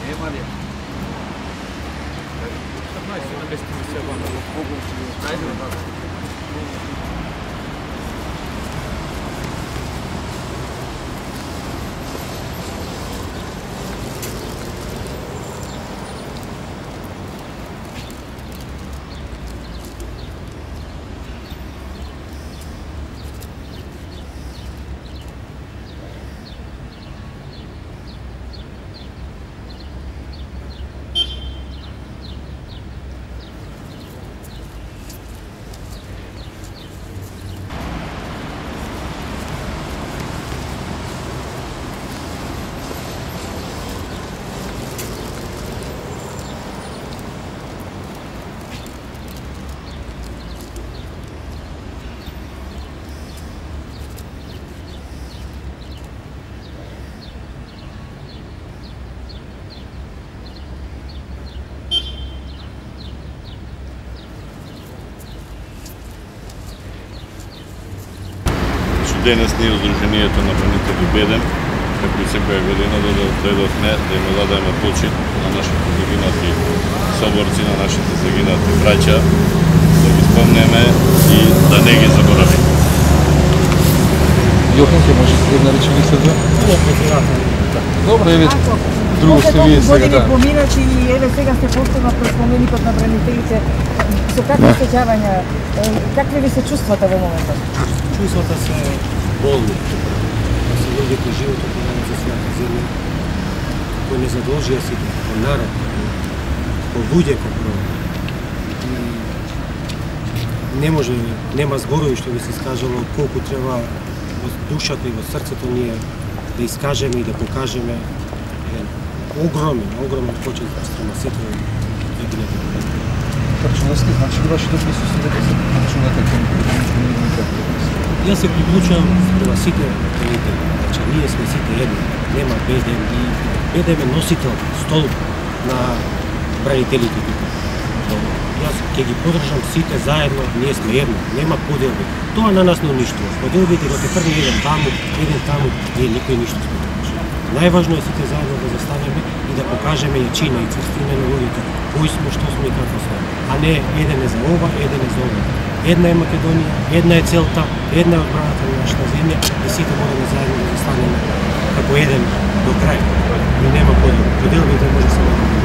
Нема ли? Најсилна дестинација Баната. Денес ние Сдруженијето на бранители Бедем, како и секоја година додовме да им дадеме почит на нашите загинати соборци, на нашите загинати браќа, да ги спомнеме и да не ги заборавиме. Јохим, ќе можете да наречеме сега? Добро, еве, друго сте вие сега, да. Поминати и еве сега сте повторно пред споменикот на бранителите. Со какви сеќавања, какви ви се чувствата во моментот? Чувствата се болни. Да се луѓе кои живеат на својата земја, кои не задолжија сите, како народ, како луѓе, како нема зборови што би се искажало колку треба во душата и во срцето ние да искажеме и да покажеме огромен почит спрема сите загинати. Рачуновски, значи вашето присуство дека се рачунате кон комуниката? Јас се приклучувам спрема сите бранители. Значи, ние сме сите едни. Нема Бедем и Бедем е носител, столб на бранителите тука. Јас ќе ги поддржам сите заедно, ние сме едно, нема поделби. Тоа на нас не уништува. Поделбите го те први еден таму, ние никој ништо сме покажа. Најважно е сите заедно да застанеме и да покажеме јачина и црстина на луѓето, кои сме, што сме и како сме. А не еден е за ова, еден е за ова. Една е Македонија, една е целта, една е одбраната на нашата земја и сите мораме заедно да застанеме како еден до крај. И нема поделби, поделбите може само да